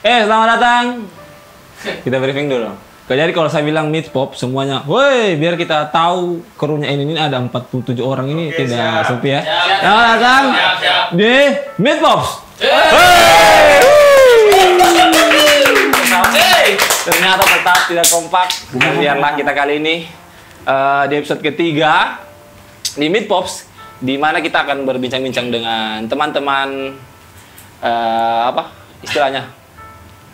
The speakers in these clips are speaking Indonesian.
Selamat datang. Kita briefing dulu. Jadi kalau saya bilang Meat Pop semuanya, woi, biar kita tahu krunya ini ada 47 orang ini tidak sepi ya. Selamat datang di Meat Pops. Ternyata tetap tidak kompak. Biarlah kita kali ini di episode ketiga di Meat Pops, di mana kita akan berbincang-bincang dengan teman-teman apa istilahnya?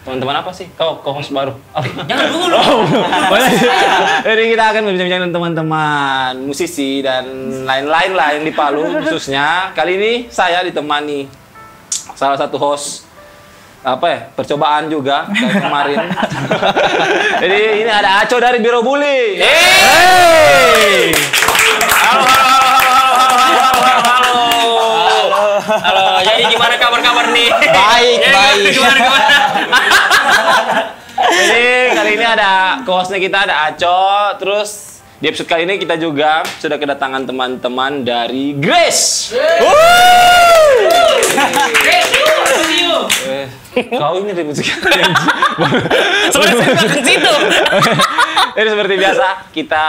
Teman-teman apa sih? Kau host baru. Jangan dulu. Jadi kita akan berbincang-bincang dengan teman-teman musisi dan lain-lain di Palu khususnya. Kali ini saya ditemani salah satu host percobaan juga kayak kemarin. Jadi ini ada Aco dari Biro Bully. Hey! Halo. Jadi gimana kabar nih? Baik. Gimana? Jadi kali ini ada co-hostnya kita, ada Aco. Terus di episode kali ini kita juga sudah kedatangan teman-teman dari Grace. Kau ini ribut sekali. Sebenarnya saya belakang situ. Jadi seperti biasa kita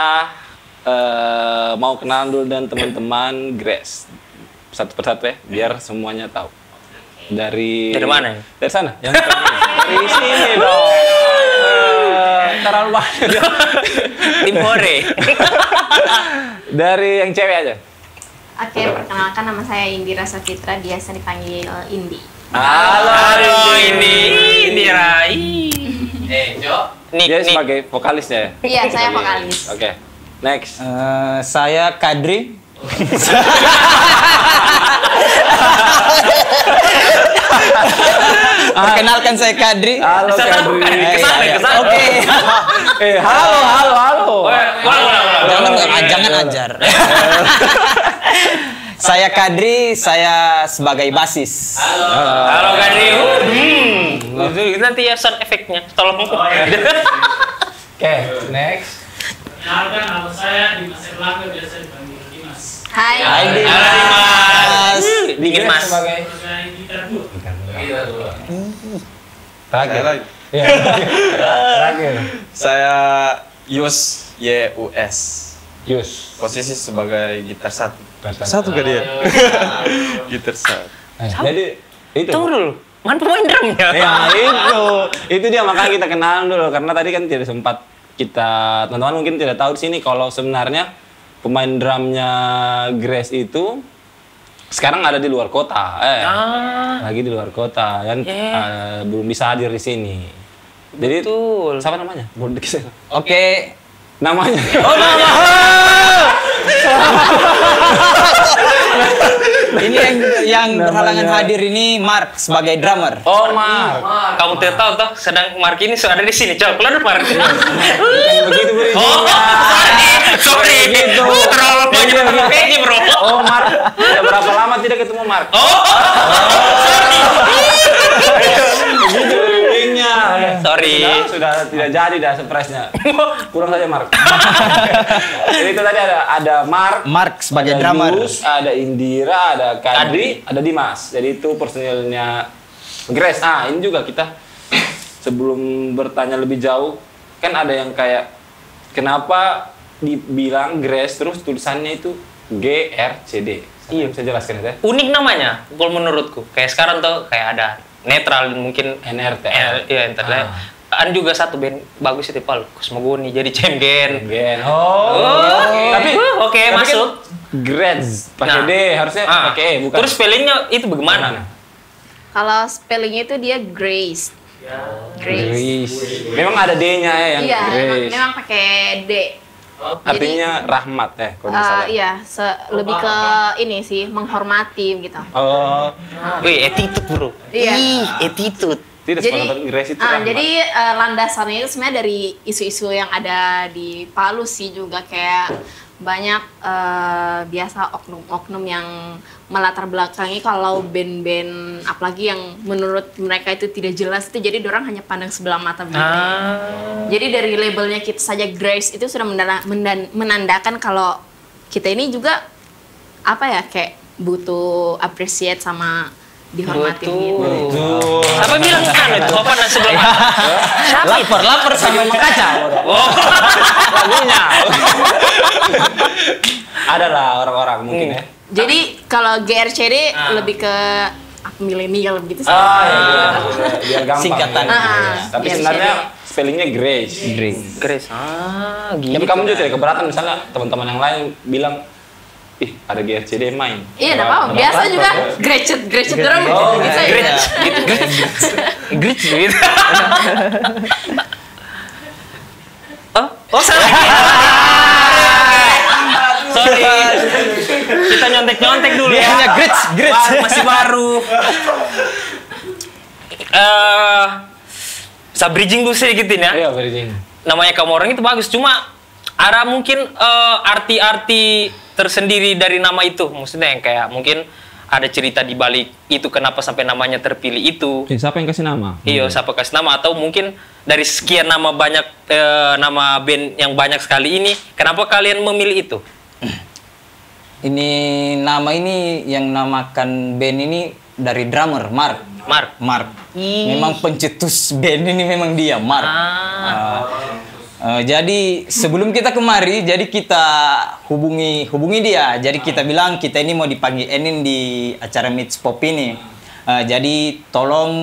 mau kenalan dulu dengan teman-teman Grace satu persatu ya, biar semuanya tahu. Dari mana? Dari sana. Dari sini dong. Terlalu banyak. Timpore. Dari yang cewek aja. Oke, perkenalkan nama saya Indira Sakitra, biasa dipanggil Indi. Halo ini Rai. Jo. Dia sebagai vokalisnya ya? Iya, saya vokalis. Oke. Next. Saya Kadri. Perkenalkan saya Kadri. Halo Kadri. Kesana. Oke. Halo. Jangan ajar. Saya Kadri, saya sebagai basis. Halo Kadri. Nanti ya sound efeknya. Tolong. Oke, next. Kenalkan, nama saya Dimas Erlangga, biasa dipanggil Dimas. Hai. Dimas. Dingin Mas. Sebagai Sebagai gitar dua. terakhir. Iya. Terakhir. Saya Yus YUS. Yus. Posisi sebagai gitar satu. Satu Ke dia. Gitar satu. Jadi itu. Tunggu dulu. Mana pemain drumnya? Ya itu dia, makanya kita kenalan dulu karena tadi kan tidak sempat kita, teman-teman mungkin tidak tahu di sini kalau sebenarnya pemain drumnya Grace itu sekarang ada di luar kota, lagi di luar kota kan, belum bisa hadir di sini. Jadi Betul. siapa namanya? Boleh dikasih? Oke. Namanya. Ini yang berhalangan hadir ini Mark sebagai drummer. Oh, Mark. Kamu tidak tahu toh, sedang Mark ini sudah ada di sini. Coba keluar Mark. Begitu beri. Sorry. Begitu. Terlalu banyak ini bro. Oh, Mark. Sudah berapa lama tidak ketemu Mark? Begitu briefingnya. Sorry. Sudah tidak jadi dah surprise-nya. Kurang saja Mark. Jadi itu tadi ada Mark sebagai ada drummer. Yus, ada Indira, ada Kadri, ada Dimas. Jadi itu personilnya Grace. Ini juga kita sebelum bertanya lebih jauh, kan ada yang kayak kenapa dibilang Grace terus tulisannya itu GRCD. Iya, bisa jelaskan itu ya? Unik namanya, kalau menurutku. Kayak sekarang tuh kayak ada netral dan mungkin NRT. Iya, NRT. Ada juga satu band bagus itu Palu, Cosmogoni jadi Cenggen. Tapi oke, masuk. Kan Grace pakai D, harusnya pakai E, bukan. Terus spellingnya itu bagaimana? Kalau spellingnya itu dia Grace. Grace. Memang ada D-nya ya yang Iya, Grace. memang pakai D. Artinya rahmat ya, kalau nggak salah. Iya, lebih ke ini sih, menghormati gitu. Oh, Wih, attitude bro. Iya. Attitude. tidak sepantaran Grace itu rahmat. Jadi landasannya itu sebenarnya dari isu-isu yang ada di Palu sih juga, kayak banyak biasa oknum-oknum yang melatar belakangi kalau band-band apalagi yang menurut mereka itu tidak jelas itu, jadi dorang hanya pandang sebelah mata begitu. Jadi dari labelnya kita saja Grace itu sudah menandakan kalau kita ini juga apa ya, kayak butuh appreciate sama dihormatin gitu. Betul. Siapa bilang kan itu? Apa nasi sebelah? Siapa? Lapar sama kaca. Oh. Lagunya. Ada lah orang-orang mungkin ya. Jadi kalau GRCD lebih ke milenial gitu sih. Biar gampang. Singkatan. Tapi GRCD. sebenarnya spellingnya Grace. Grace. Tapi Gitu. kamu juga tidak keberatan misalnya teman-teman yang lain bilang, ih ada GRCD main. Iya, enggak apa-apa. Biasa juga grecet orang bisa ya. Grits gitu. Oh salah. Sorry. Kita nyontek dulu ya. Biasanya grits. Masih baru. Bisa bridging dulu sedikit ya. Iya, bridging. Namanya kamu orang itu bagus, cuma ada mungkin arti-arti tersendiri dari nama itu. Maksudnya yang kayak mungkin ada cerita di balik itu kenapa sampai namanya terpilih itu. Siapa yang kasih nama? Iya, siapa kasih nama atau mungkin dari sekian nama banyak nama band yang banyak sekali ini, kenapa kalian memilih itu? Ini nama ini yang namakan band ini dari drummer Mark. Memang pencetus band ini memang dia Mark. Jadi sebelum kita kemari, jadi kita hubungi dia. Jadi kita bilang kita ini mau dipanggilin di acara Meets Pop ini. Jadi tolong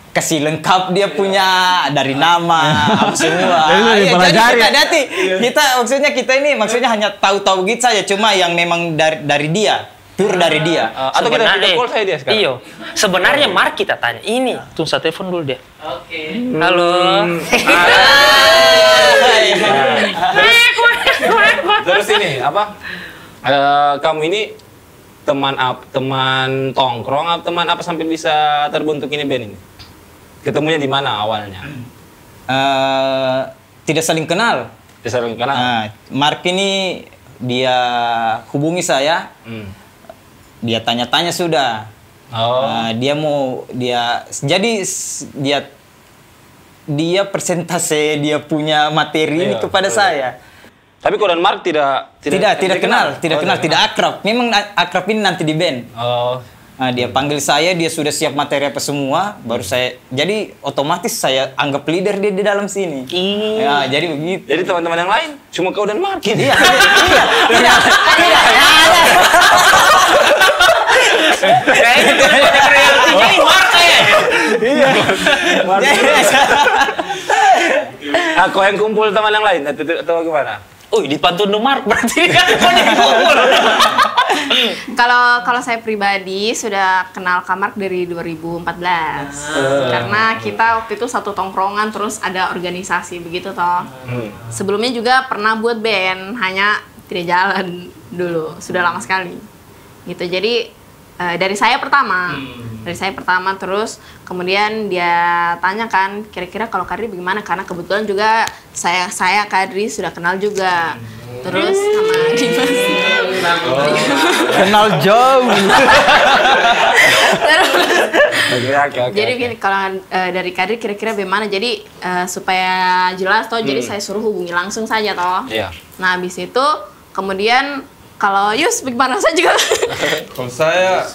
kasih lengkap dia punya dari nama apa semua. Jadi kita maksudnya kita ini maksudnya hanya tahu-tahu gitu saja, cuma yang memang dari dia. Tur dari dia. Atau kita video call saya dia sekarang. Iya. Sebenarnya Mark kita tanya ini. Tunggu saya telepon dulu dia. Oke. Halo. Terus ini apa? Kamu ini teman tongkrong atau teman apa sampai bisa terbentuk ini band ini? Ketemunya di mana awalnya? Tidak saling kenal. Tidak saling kenal. Mark ini dia hubungi saya. Dia tanya-tanya sudah. Dia persentase dia punya materi ini kepada saya. Tapi kau dan Mark tidak kenal, tidak akrab. Memang akrab ini nanti di band. Dia panggil saya, dia sudah siap materi apa semua, baru saya. Jadi otomatis saya anggap leader dia di dalam sini. Ya, jadi begitu. Jadi teman-teman yang lain cuma kau dan Mark ini. Iya. Kayaknya banyak realitinya nih Mark kayak. Kau yang kumpul teman yang lain atau gimana? Di pantun Mark berarti kan kau yang kumpul. Kalau saya pribadi sudah kenal Kak Mark dari 2014. Karena kita waktu itu satu tongkrongan terus ada organisasi begitu toh. Sebelumnya juga pernah buat band, hanya tidak jalan dulu, sudah lama sekali. Gitu. Jadi dari saya pertama terus kemudian dia tanyakan kira-kira kalau Kadri bagaimana, karena kebetulan juga saya Kadri sudah kenal juga. Terus sama Dimas. Kenal jauh. Jadi gini, kalau dari Kadri kira-kira bagaimana, jadi supaya jelas toh, jadi saya suruh hubungi langsung saja toh. Iya. Nah habis itu kemudian kalau Yus bagaimana, saya juga. Kalau saya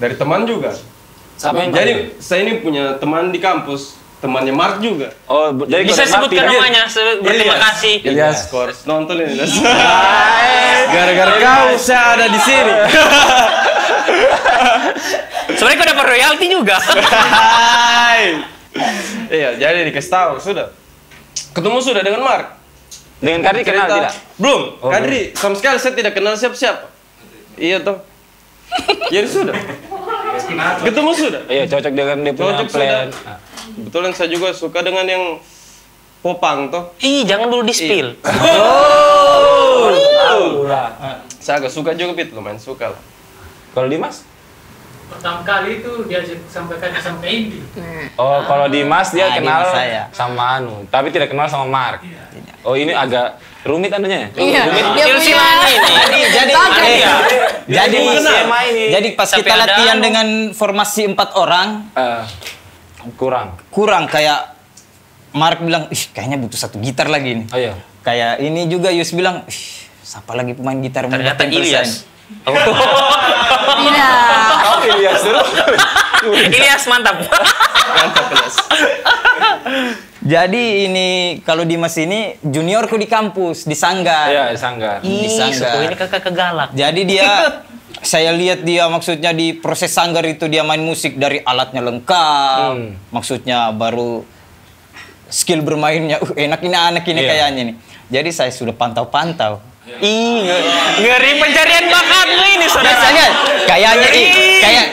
dari teman juga. Jadi saya ini punya teman di kampus, temannya Mark juga. Jadi Bisa sebutkan namanya, berterima kasih. Ilyas, Kors nonton ini. Gara-gara kau saya ada di sini. Sebenarnya kau dapat royalti juga. Iya, jadi dikasih tahu sudah. Ketemu sudah dengan Mark. Dengan Kadri kenal tidak? Belum. Kadri sama sekali saya tidak kenal siapa-siapa. Iya toh. Jadi sudah. Ketemu sudah. Iya, cocok dengan dia punya Cocok plan. sudah. Kebetulan saya juga suka dengan yang popang toh. Jangan dulu di-spill. Saya agak suka juga Pit, lumayan suka lah. Kalau Dimas? Pertama kali itu diajak sampai Indi. Kalau Dimas dia kenal Dimas saya. sama tapi tidak kenal sama Mark. Ini agak rumit adanya. Iya. Dia Silsilah ini. Jadi pas Sampai kita ada latihan dengan formasi 4 orang, kurang kayak Mark bilang, kayaknya butuh satu gitar lagi nih. Oh iya. Kayak ini juga Yus bilang, siapa lagi pemain gitar? Ternyata 10%?" Ilyas. Tidak. Oh, Ilyas dulu. Ilyas mantap. Jadi ini kalau Dimas ini juniorku di kampus di Sanggar. Iya, di Sanggar. Di Ih, Sanggar. Suko ini kakak kegalak. Jadi dia saya lihat dia maksudnya di proses Sanggar itu dia main musik dari alatnya lengkap. Maksudnya baru skill bermainnya enak ini anak ini Iya. kayaknya nih. Jadi saya sudah pantau-pantau. Ih, ngeri pencarian bakatmu ini saudara. Biasanya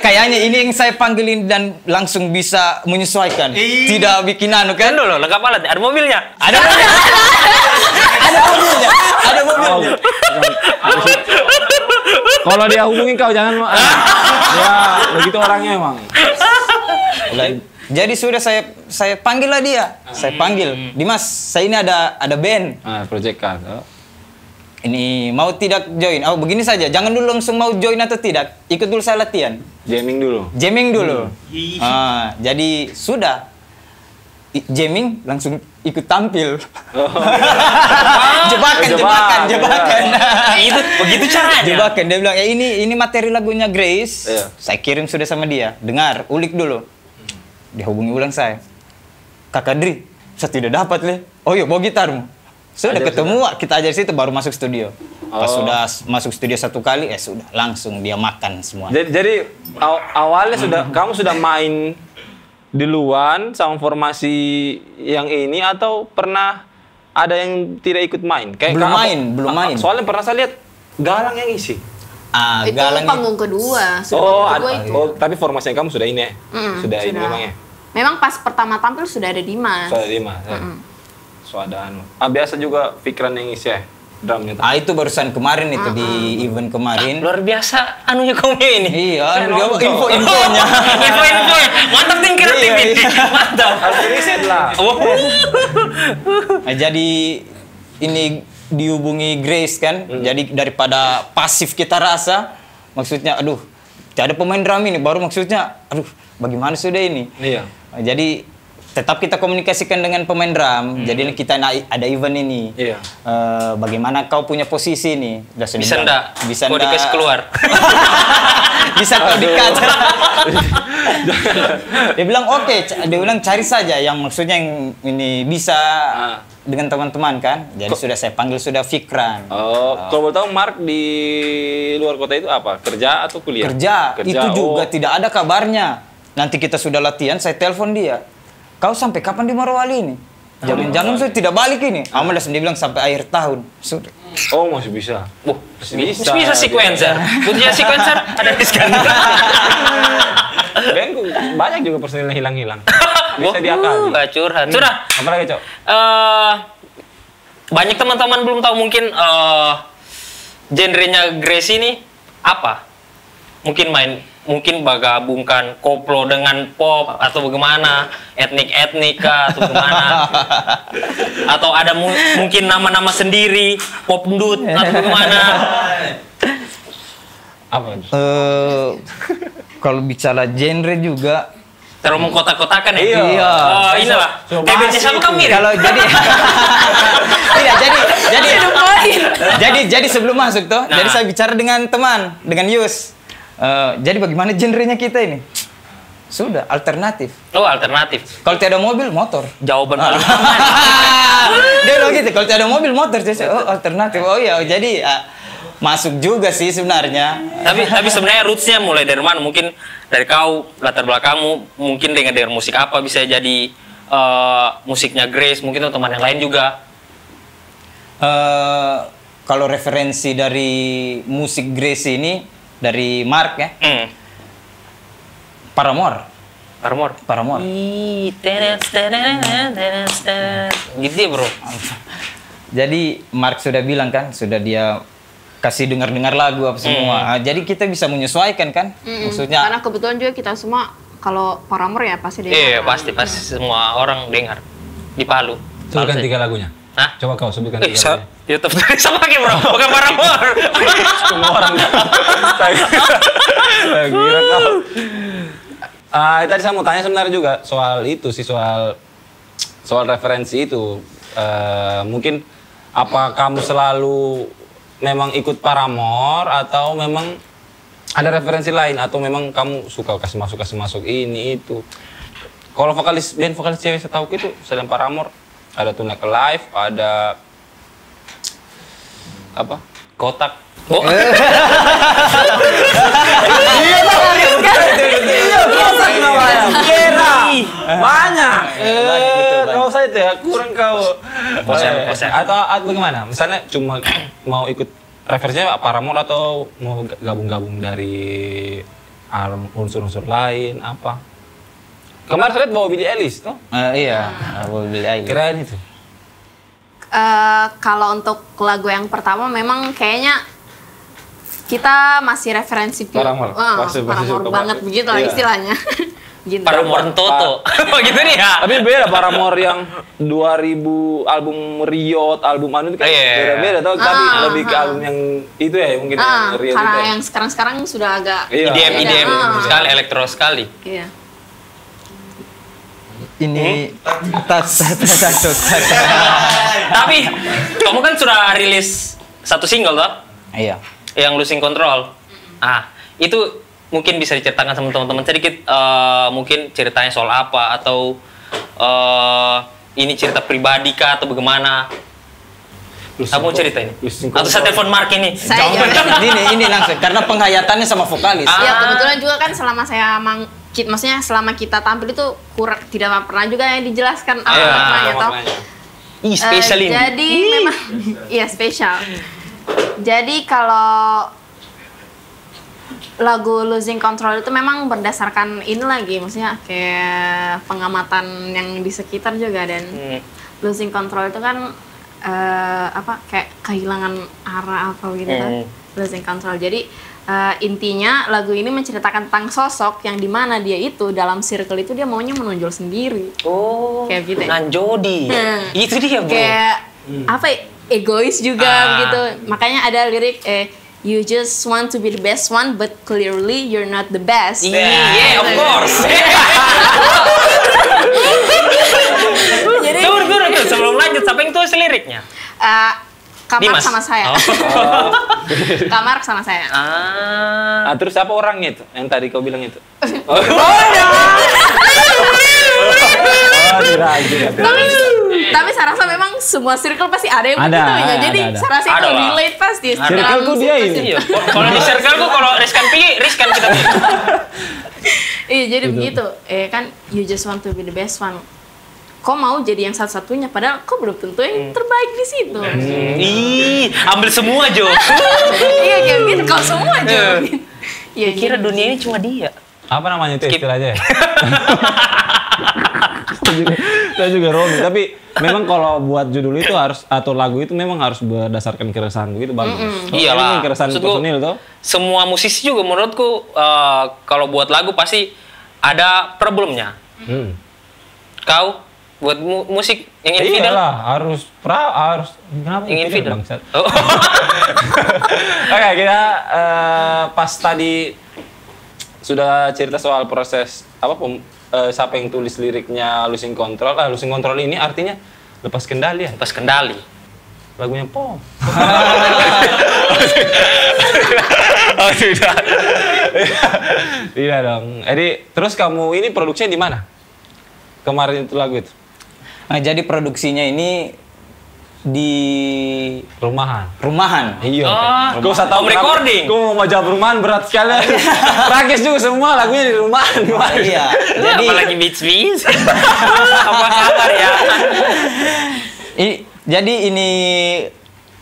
kayaknya ini yang saya panggilin dan langsung bisa menyesuaikan. Tidak bikin anu Kan kan? dulu lengkap alat, ada mobilnya. Ada mobilnya. Ada mobilnya. Ada mobilnya. Kalau dia hubungin kau jangan ya begitu orangnya emang. Jadi sudah saya panggil lah dia. Saya panggil, Dimas, saya ini ada band. Ah, project kan. Oh. Ini mau tidak join? Oh begini saja, jangan dulu langsung mau join atau tidak. Ikut dulu saya latihan. Jamming dulu. Jamming dulu. Jadi sudah. Jamming langsung ikut tampil. Jebakan. Itu begitu caranya. Jebakan. Dia bilang, ini materi lagunya Grace. Iya. Saya kirim sudah sama dia. Dengar, ulik dulu. Dia hubungi ulang saya. Kakak Dri, saya tidak dapat le. Oh iya, bawa gitarmu. Sudah Ajar ketemu, kita ajar situ baru masuk studio. Pas Oh. sudah masuk studio satu kali, sudah langsung dia makan semua. Jadi awalnya kamu sudah main duluan sama formasi yang ini atau pernah ada yang tidak ikut main? Belum main. Soalnya pernah saya lihat Galang yang isi. Itu Galang panggung kedua. Oh, Panggung kedua itu. tapi formasi yang kamu sudah ini ya? Sudah ini memang ya? Memang pas pertama tampil sudah ada Dimas. Sudah 5. So ada anu. Biasa juga Fikran yang isi ya? Drumnya. Itu barusan kemarin itu di event kemarin. Luar biasa anunya kamu ini. Iya, nonton. info-infonya. Info-infonya. Mantap tim kreatif. Mantap. Harus riset lah. Jadi ini dihubungi Grace kan. Jadi daripada pasif kita rasa, maksudnya aduh, tidak ada pemain drum ini baru maksudnya aduh, bagaimana sudah ini. Iya. Jadi tetap kita komunikasikan dengan pemain drum. Jadi kita ada event ini. Iya. Bagaimana kau punya posisi nih? Bisa ndak? Kau dikasih keluar. Bisa kau dikat. Dia bilang oke. Dia bilang cari saja yang maksudnya yang ini bisa dengan teman-teman kan. Jadi sudah saya panggil sudah Fikran. Oh, kalau boleh tahu Mark di luar kota itu apa? Kerja atau kuliah? Kerja. Itu juga oh. tidak ada kabarnya. Nanti kita sudah latihan, saya telepon dia. Kau sampai kapan di Morowali ini? Jangan-jangan saya tidak balik ini. Amal dia bilang sampai akhir tahun. Sudah. Oh, masih bisa. Bisa sequencer. Punya sequencer ada di Skandar. Bengku banyak juga personilnya hilang-hilang. Bisa diakali. Nggak curhat. Curhat. Apa lagi, Cok? Banyak teman-teman belum tahu mungkin genrenya Grace ini apa? Mungkin menggabungkan koplo dengan pop atau bagaimana, etnik kah atau bagaimana, atau ada mungkin nama-nama sendiri, pop dut atau bagaimana? Apa? Kalau bicara genre juga Terlalu mengkotak-kotakan ya? Iya. Oh, inilah. Kayak band siapa kamu mirip? kalau jadi tidak jadi sebelum masuk tuh, Nah. jadi saya bicara dengan teman, dengan Yus. Jadi bagaimana genrenya kita ini? Sudah alternatif. Oh, alternatif. Kalau tidak ada mobil, motor. Jawaban paling aman. Dia bilang gitu, kalau tidak ada mobil, motor. Saya, oh alternatif. Oh iya, jadi masuk juga sih sebenarnya. tapi sebenarnya rootsnya mulai dari mana? Mungkin dari kau, latar belakangmu, mungkin dengan musik apa bisa jadi musiknya Grace, mungkin teman yang lain juga. Kalau referensi dari musik Grace ini dari Mark ya, Paramore. Ih, gitu ya bro. Jadi Mark sudah bilang kan, sudah dia kasih dengar lagu apa semua. Jadi kita bisa menyesuaikan kan, maksudnya. Karena kebetulan juga kita semua kalau Paramore ya pasti dengar. Iya, pasti semua orang dengar di Palu. Sebutkan 3 lagunya. Hah? Coba kau sebutkan 3 lagunya. YouTube sama lagi bro, bukan Paramore. Semua orang. Saya kira kau. Tadi saya mau tanya sebenarnya juga soal itu sih, soal referensi itu. Mungkin apa kamu selalu memang ikut Paramore atau memang ada referensi lain atau memang kamu suka kasih masuk ini itu? Kalau vokalis cewek setahu itu selain Paramore ada Tonight Alive, ada apa? Kotak. Oh. Banyak. Kau saya itu ya kurang kau. Posen. Atau bagaimana? Misalnya cuma mau ikut referensinya Paramore atau mau gabung-gabung dari unsur-unsur lain apa? Kemarin saya lihat bawa Billie Eilish tuh. Iya, Billie Eilish. Kirain itu. Kalau untuk lagu yang pertama memang kayaknya kita masih referensi Paramore. Pasti Paramore suka banget begitu lah iya. istilahnya. Gitu. Paramore Toto. Gitu nih ya. Tapi beda Paramore yang 2000 album Riot, album anu itu kan beda-beda tau. Tapi lebih ke album yang itu ya mungkin yang Riot karena itu. Ya. yang sekarang sudah agak Iya. IDM beda. sekali, elektro sekali. Iya. Ini Tapi kamu kan sudah rilis satu single toh? Iya. Yang Losing Control. Itu mungkin bisa diceritakan sama teman-teman sedikit, mungkin ceritanya soal apa atau ini cerita pribadi kah atau bagaimana? Aku mau cerita ini. Atau saya telepon Mark ini. Ini langsung karena penghayatannya sama vokalis. Ya kebetulan juga kan selama maksudnya selama kita tampil itu tidak pernah juga yang dijelaskan apa maknanya toh. Spesial ini. Jadi memang iya spesial. Jadi kalau lagu Losing Control itu memang berdasarkan ini lagi, maksudnya kayak pengamatan yang di sekitar juga dan Losing Control itu kan kayak kehilangan arah apa gitu kan. Losing Control. Jadi intinya lagu ini menceritakan tentang sosok yang dimana dia itu dalam circle itu dia maunya menonjol sendiri. Oh, kayak gitu. Nanjodi. Itu dia bro. Kayak apa? Egois juga gitu. Makanya ada lirik you just want to be the best one, but clearly you're not the best. Yeah, of course. Jadi, tunggu, sebelum lanjut, siapa yang tulis liriknya? Kamar Dimas? sama saya. Kamar sama saya. Terus siapa orangnya itu? Yang tadi kau bilang itu? Tapi saya rasa memang semua circle pasti ada yang Ada, begitu ya. Jadi ada. saya rasa itu Ada lah. relate pasti. Circleku dia ini. Iya. Kalau di circleku kalau Rizkan pilih, Rizkan kita pilih. Iya jadi begitu. Kan you just want to be the best one. Kau mau jadi yang satu-satunya, padahal kau belum tentu yang terbaik di situ. Ambil semua Jo. Iya kayak gitu, kau semua aja. Iya. Kira dunia ini cuma dia. Apa namanya itu istilahnya? Saya juga Romi. Tapi memang kalau buat judul itu harus atau lagu itu memang harus berdasarkan keresahan begitu bagus. Iyalah. Ini keresahan Maksudku, personil tuh. semua musisi juga menurutku kalau buat lagu pasti ada problemnya. Kau buat musik yang infidel? Iyalah, harus kenapa Yang infidel. bangsat? Oh. Oke, kita pas tadi sudah cerita soal proses siapa yang tulis liriknya Losing Control. Losing Control ini artinya lepas kendali ya. Lepas kendali. Lagunya Pom. Oh tidak. Iya dong. Jadi terus kamu ini produksinya di mana? Kemarin itu lagu itu. Nah, jadi produksinya ini di rumahan. Iya. Oh, Gak usah tahu recording. Gue mau jawab rumahan berat sekali. Praktis juga semua lagunya di rumahan. Iya. Jadi apalagi beats. Apa kabar ya? Jadi ini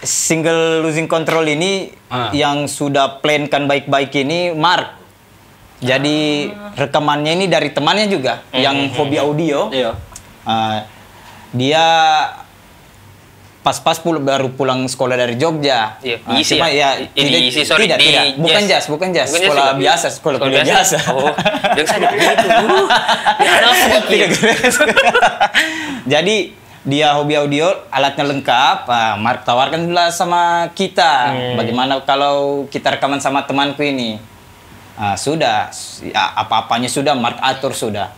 single Losing Control ini yang sudah plankan baik-baik ini Mark. Jadi rekamannya ini dari temannya juga yang hobi audio. Iya. Dia pas-pas baru pulang sekolah dari Jogja. Iya. Cuma tidak. Bukan jazz. Sekolah biasa, sekolah kuliah biasa. Oh, jangan saya begitu. Jadi dia hobi audio, alatnya lengkap. Mark tawarkan dulu sama kita. Bagaimana kalau kita rekaman sama temanku ini? Sudah, ya, apa-apanya sudah, Mark atur sudah.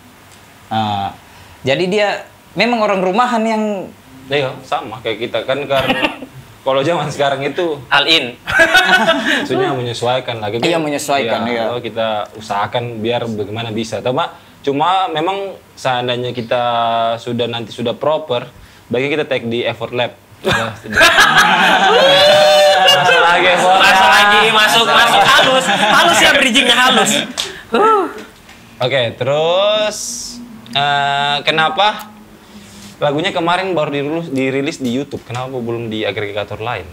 Jadi dia memang orang rumahan yang Iya, sama kayak kita kan karena kalau zaman sekarang itu All in. maksudnya menyesuaikan lagi. Iya, menyesuaikan, iya. Kita usahakan biar bagaimana bisa. Cuma memang seandainya kita nanti sudah proper, baiknya kita take di effort lab. Masuk halus. Halus ya, bridgingnya halus. Oke, terus kenapa lagunya kemarin baru dirilis di YouTube? Kenapa belum di agregator lain?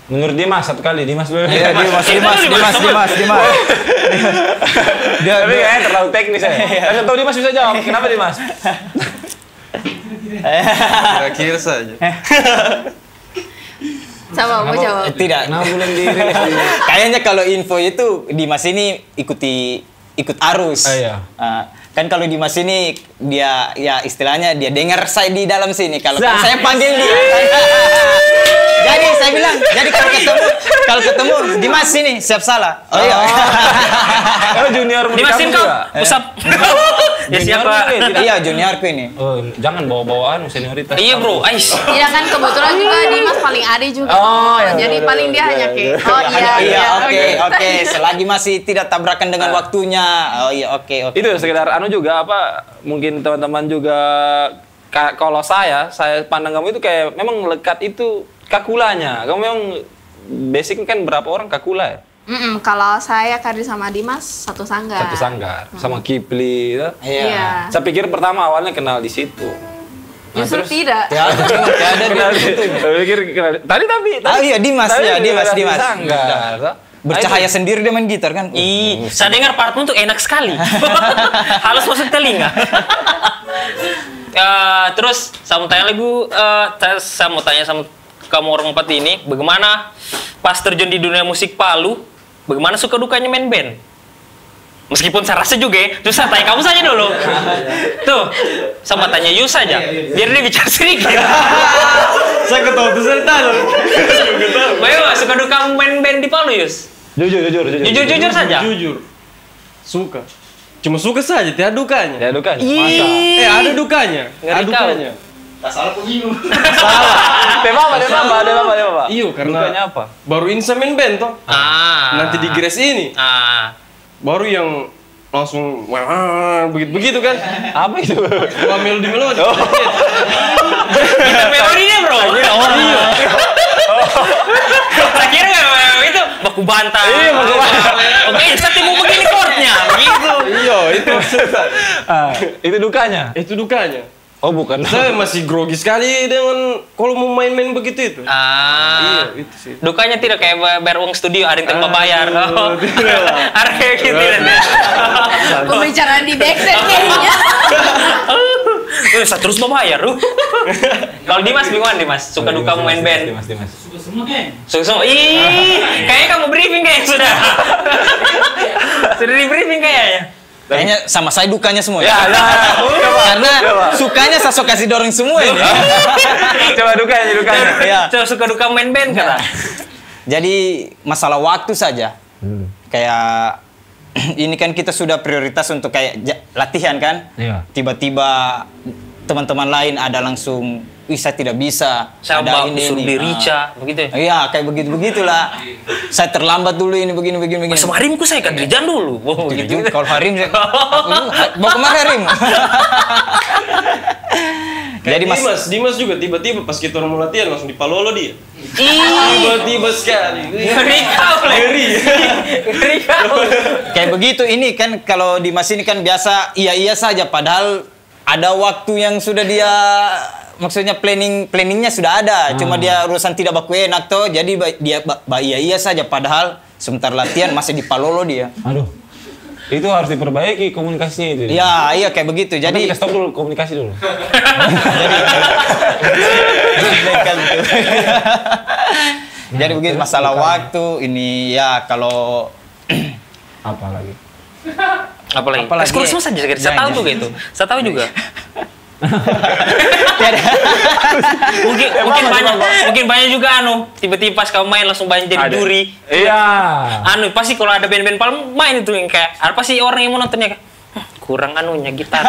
Menurut Dimas, satu kali Dimas dulu. Iya, Dimas. Tapi kayaknya terlalu teknis ya. Saya tahu Dimas bisa jawab. Kenapa Dimas? Kira-kira saja. Coba mau jawab. Tidak. Kenapa belum dirilis? Kayaknya kalau info itu Dimas ini ikut arus. Iya. Kan kalau Dimas ini dia ya istilahnya dia dengar saya di dalam sini kalau saya panggil dia. Jadi saya bilang, jadi kalau ketemu Dimas sini siap salah. Oh iya. Kalau junior Dimas kau usap. Ya siapa? Iya, juniorku ini. Oh, jangan bawa-bawaan senioritas. Iya, Bro. Ais. Iya kan kebetulan juga Dimas paling ade juga. Oh, iya, Jadi betul, paling dia betul, hanya betul. kayak Iya, oke. Selagi masih tidak tabrakan dengan waktunya. Oh iya, oke. Itu sekedar juga apa mungkin teman-teman juga kalau saya pandang kamu itu kayak memang lekat itu kakulanya. Kamu memang basic kan berapa orang kakula ya? Kalau saya Kardi sama Dimas satu sanggar. Satu sanggar sama Kipli ya. Iya. Saya pikir pertama awalnya kenal di situ. Justru tidak. Ya, ada Kenal di situ. Saya pikir kenal. Tadi Oh iya, Dimas ya, Dimas. Sanggar. Bercahaya sendiri dia main gitar kan? Ih, saya dengar partmu tuh enak sekali. Halus masuk telinga. Terus saya mau tanya lagi, saya mau tanya sama kamu orang empat ini, bagaimana pas terjun di dunia musik Palu, bagaimana suka dukanya main band? Meskipun saya rasa juga ya, terus saya tanya kamu saja dulu. Tuh, sama tanya Yus saja, biar dia bicara sedikit. Saya ketawa peserta loh. Bayo, suka duka main band di Palu, Yus? Jujur saja. Jujur. Suka. Cuma suka saja, tidak dukanya. Ya dukanya. Ih. Ada dukanya. Ngeri Ada kau. dukanya. Ada apa? Iyo, karena Dukanya apa? baru insya main band toh. Nanti di Gres ini. Baru yang langsung begitu kan. Apa itu? Wah, melodi. Kita melodinya, Bro. Iya. Saya kira itu baku bantal. Iya, baku bantal. Oke, saya mau begini chordnya, begitu. Iya, itu. Itu dukanya. Itu dukanya. Oh, bukan. Saya masih grogi sekali dengan kalau mau main-main begitu itu. Iya, itu sih. Dukanya tidak kayak bayar uang studio, ada yang tanpa bayar. Tidak lah. Ada kayak gitu. Pembicaraan di backstage kayaknya. Saya terus mau bayar, Kalau Dimas bingungan, Dimas. Suka duka main band. Dimas. Suka semua kan? Suka. Ih, kayaknya kamu briefing kayaknya sudah. Sudah di briefing kayaknya. Kayaknya sama saya dukanya semua Ya, Karena sukanya saya suka kasih dorong semua ini. Coba dukanya. Ya. Coba suka duka main band kata. Jadi masalah waktu saja. Kayak ini kan kita sudah prioritas untuk kayak latihan kan. Iya. Tiba-tiba teman-teman lain ada langsung, saya tidak bisa. Saya ada suruh di Rica, begitu ya. Iya, kayak begitulah. Saya terlambat dulu ini begini. Sama Harimku saya kan Rijan dulu. Wow, gitu. Kalau Harim saya mau kemana Harim? Jadi Dimas juga tiba-tiba pas kita mau latihan langsung dipalolo dia. Ih, Tiba-tiba sekali. ngeri kau, ngeri kau. kayak begitu ini kan kalau di Mas ini kan biasa iya saja padahal ada waktu yang sudah dia maksudnya planningnya sudah ada cuma dia urusan tidak baku enak toh jadi dia iya saja padahal sebentar latihan masih dipalolo dia. Aduh. Itu harus diperbaiki komunikasinya itu. Iya kayak begitu. Jadi Jadi kita stop dulu komunikasi dulu. jadi begitu masalah waktu ini ya kalau Apa lagi? Apalagi? Apalagi? Ekskursif saja, saya tahu tuh gitu. Saya tahu juga. mungkin banyak juga tiba-tiba pas kamu main langsung banyak jadi juri. Iya. Pasti kalau ada band-band Palem main itu yang kayak apa sih orang yang mau nontonnya kayak kurang anunya gitar.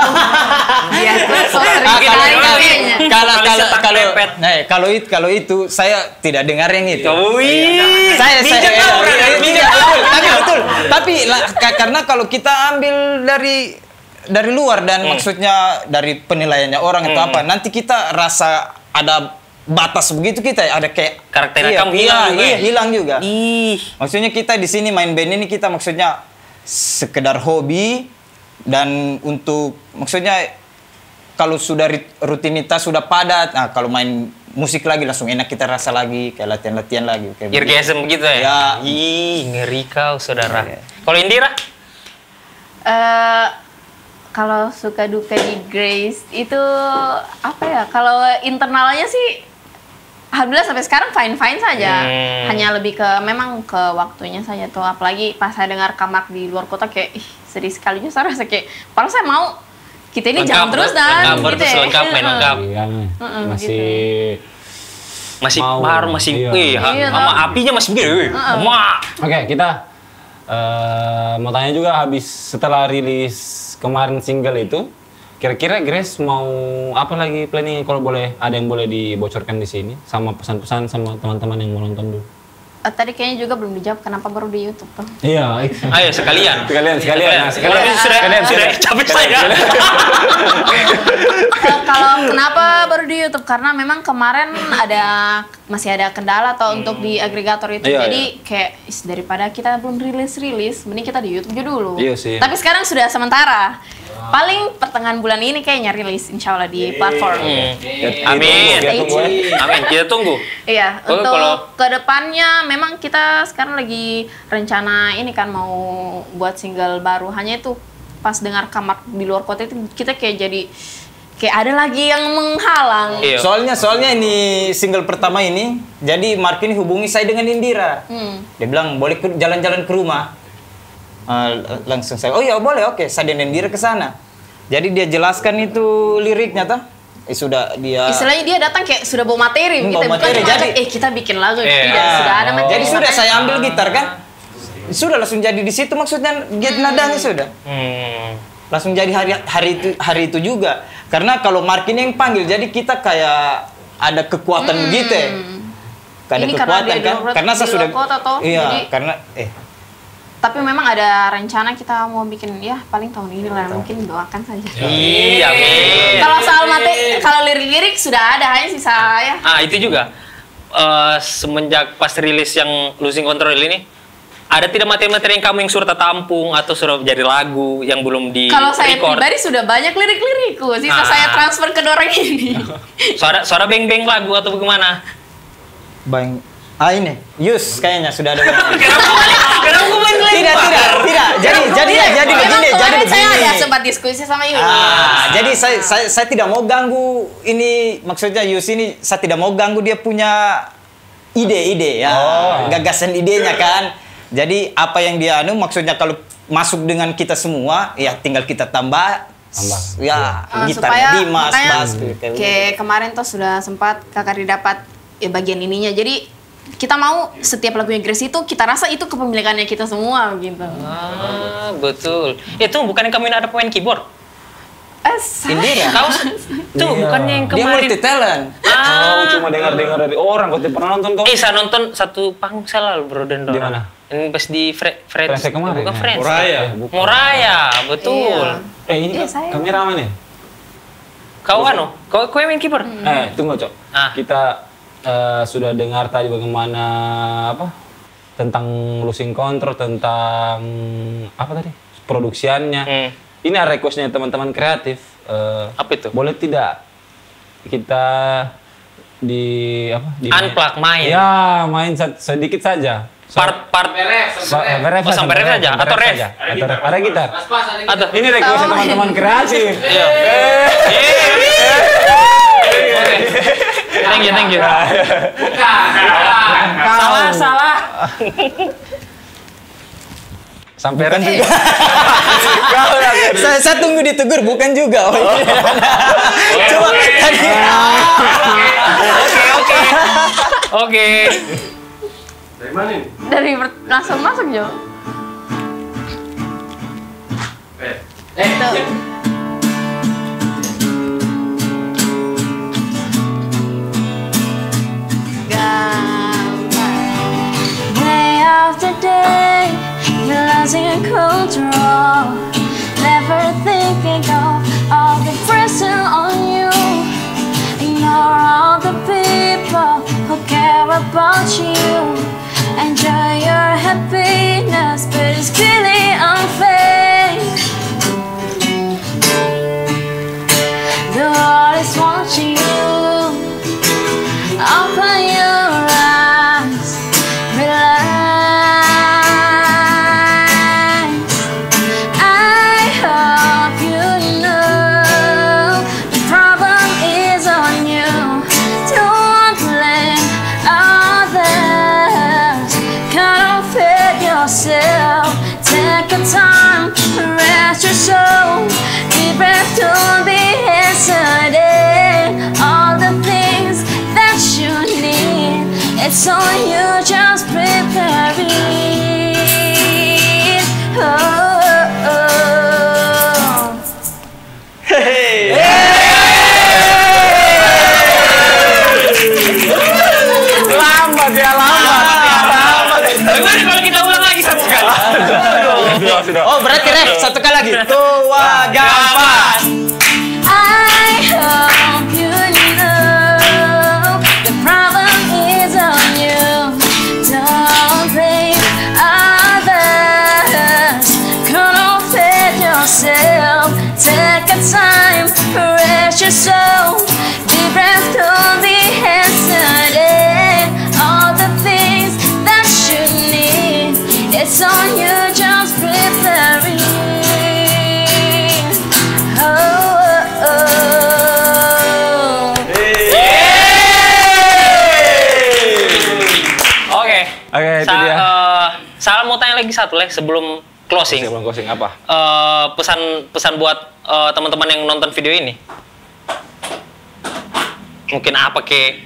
Iya, tuh so sering Ah, sekali kayaknya. kalau itu saya tidak dengar yang itu. Wih. Saya Bijak iya, orang, iya, iya, bijak. betul, tapi betul. Tapi karena kalau kita ambil dari luar dan maksudnya dari penilaiannya orang atau apa, nanti kita rasa ada batas begitu, kita ada kayak Karakternya kamu hilang juga ya? hilang juga. Ih. Maksudnya kita di sini main band ini kita maksudnya sekedar hobi dan untuk maksudnya kalau sudah rutinitas sudah padat, nah kalau main musik lagi langsung enak kita rasa lagi kayak latihan lagi kayak begitu. Irgasm gitu ya? Ya. Ih, ngeri kau saudara. Iya. Kalau Indira? Kalau suka duka di Grace itu apa ya? Kalau internalnya sih alhamdulillah sampai sekarang fine saja. Hanya lebih ke memang ke waktunya saja tuh. Apalagi pas saya dengar Kamar di luar kota kayak ih, sedih sekali juga, saya rasa kayak padahal saya mau kita ini jalan terus dan lengkap, gitu ya. lengkap, main lengkap. Iya, masih Masih Mau, baru, masih iya. Iya, sama toh. apinya masih gede. Wah. Oke, kita mau tanya juga habis setelah rilis kemarin single itu, kira-kira Grace mau apa lagi planning kalau boleh ada yang boleh dibocorkan di sini sama pesan-pesan sama teman-teman yang mau nonton dulu. Tadi kayaknya juga belum dijawab kenapa baru di YouTube tuh. Iya, Ayo sekalian. sekalian. Sudah capek saya. Kalau kenapa baru di YouTube? Karena memang kemarin masih ada kendala atau untuk di agregator itu. Iya, Jadi kayak daripada kita belum rilis, mending kita di YouTube aja dulu. Iya sih. Tapi sekarang sudah sementara. Paling pertengahan bulan ini kayaknya rilis insya Allah di platform. Amin. Stay tune. Amin. Kita tunggu. Iya, Oh, untuk kalau- kedepannya memang kita sekarang lagi rencana ini kan mau buat single baru. Hanya itu pas dengar Kamar di luar kota itu kita kayak jadi kayak ada lagi yang menghalang. Iya. Soalnya ini single pertama ini, jadi Mark ini hubungi saya dengan Indira. Dia bilang boleh jalan-jalan ke rumah. Langsung saya, oh ya boleh, oke. Saya dan Indira ke sana. Jadi dia jelaskan itu liriknya tuh. Sudah dia. Istilahnya dia datang kayak sudah bawa materi Bawa gitu, materi, bukan cuma jadi- kita bikin lagu, Iya. tidak sudah ada materi. Jadi sudah makanya- saya ambil gitar kan. Sudah langsung jadi di situ maksudnya nadanya sudah. Langsung jadi hari itu juga. Karena kalau Mark ini yang panggil, jadi kita kayak ada kekuatan begitu ya. Ada Ini karena kekuatan dia kan. di Karena saya luar sudah kota toh, Iya, jadi- karena Tapi memang ada rencana kita mau bikin ya paling tahun ini lah, mungkin doakan saja. Iya, amin. Kalau soal materi, kalau lirik-lirik sudah ada, hanya sisa ya. Ah, itu juga. Semenjak pas rilis yang Losing Control ini, ada tidak materi-materi yang kamu yang sudah tampung atau sudah jadi lagu yang belum di Kalau saya record? pribadi sudah banyak lirik-lirikku, sisa Ah. saya transfer ke dorong ini. Suara beng-beng lagu atau bagaimana? Bang, ini Yus kayaknya sudah ada. Kenapa kamu main lagi? Tidak. Jadi begini, Kemarin saya ada sempat diskusi sama Yus. Jadi saya tidak mau ganggu ini, maksudnya Yus ini saya tidak mau ganggu dia punya ide-ide ya, gagasan idenya kan. Jadi apa yang dia maksudnya kalau masuk dengan kita semua ya tinggal kita tambah. Ya, gitarnya Dimas, makanya bass kayak kemarin tuh sudah sempat Kakak dapat bagian ininya. Jadi kita mau setiap lagunya Grace itu kita rasa itu kepemilikannya kita semua gitu. Ah, betul. Itu bukan yang kamu ada pemain keyboard? Indira. Kau tuh bukannya yang Dia kemarin? multi talent. Oh, cuma dengar-dengar dari orang, kau tidak pernah nonton kok? Saya nonton satu panggung saya lalu Bro Dendora. Di mana? Ini pas di Friends. Friends kemarin, Bukan ya? Friends. Moraya. Moraya, betul. Iya. Ini Iya, saya. kameramen ya? Kau kau yang main keyboard? Tunggu Cok. Kita sudah dengar tadi bagaimana tentang Losing Control, tentang apa tadi? Produksiannya. Ini ada requestnya teman-teman kreatif. Apa itu? Boleh tidak kita di Unplug main. Ya, main sedikit saja. Part Ref sampai ref saja atau ref? Ada gitar. Atau Ini request teman-teman kreatif. Iya. Thank you. Salah. Sampai ref. Saya tunggu ditegur, bukan juga. Coba tadi. Oke. Dari mana ini? Dari langsung masuk Jo. Tuh. Day after day, you're losing control. Never thinking of all the pressure on you. Ignore all the people who care about you. Enjoy your happiness, but it's really unfair. The world is watching you. Open your eyes, relax. I hope you know the problem is on you. Don't blame others. Confess yourself. Take a time to rest your soul. Deep breath, don't be hesitant. All the things that you need, it's on you, just prepare it. Oh, oh, oh. Lambat ya, lambat. Gimana kalau kita ulang lagi satu kali? Sudah. Oh, berarti ref satu kali lagi. Tua gapas. I hope you know the problem is on you. Don't blame others. Confess yourself. Take a time, rest your soul. Deep breath, don't be hesitant. All the things that you need, it's on you, just prepare it. Oh, oh, oh. Oke. Oke, itu dia. Salah mau tanya lagi satu lagi sebelum closing. Sebelum closing apa? Pesan buat teman-teman yang nonton video ini. Mungkin apa ke?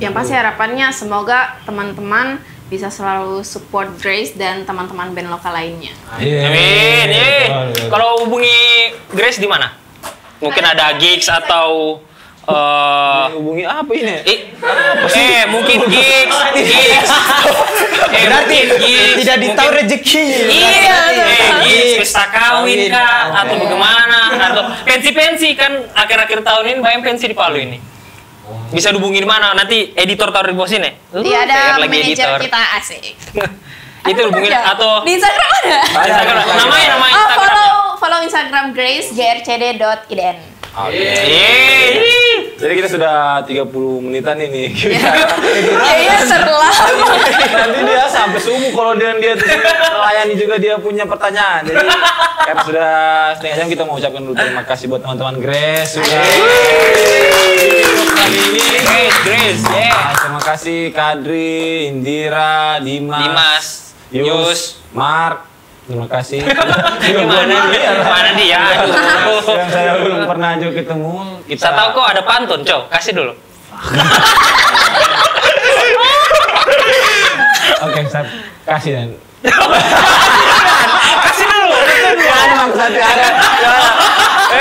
Yang pasti harapannya semoga teman-teman bisa selalu support Grace dan teman-teman band lokal lainnya. Amin. Kalau hubungi Grace di mana? Mungkin ada gigs atau Hubungi apa ini? mungkin gigs. Berarti gigs, tidak ditahu rezekinya. Iya, gigs, pesta kawin kah atau bagaimana? Atau pensi-pensi kan akhir-akhir tahun ini banyak pensi di Palu ini. Bisa dihubungi di mana? Nanti editor taruh di bawah sini. Iya, ada lagi manajer editor. kita asik. Itu hubungin atau Di Instagram ada. Instagram. Namanya Oh, Instagramnya. follow Instagram Grace grcd.idn. Jadi kita sudah 30 menitan ini. Iya, setelah. Nanti dia sampai subuh kalau dia tuh melayani juga dia punya pertanyaan. Jadi karena sudah setengah jam kita mau ucapkan dulu terima kasih buat teman-teman Grace sudah kali ini. Grace, Terima kasih Kadri, Indira, Dimas, Yus, Mark. Terima kasih. Mana dia? Aduh. Yang saya belum pernah juga ketemu. Saya tahu kok ada pantun, Cok. Kasih dulu. Oke, saya kasih dan. Kasih dulu. Ada maksudnya ada.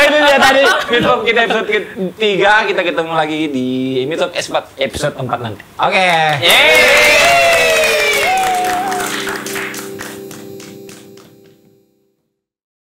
Ini dia tadi Meetup kita episode ketiga, kita ketemu lagi di Meetup episode 4 nanti. Oke. Yeay.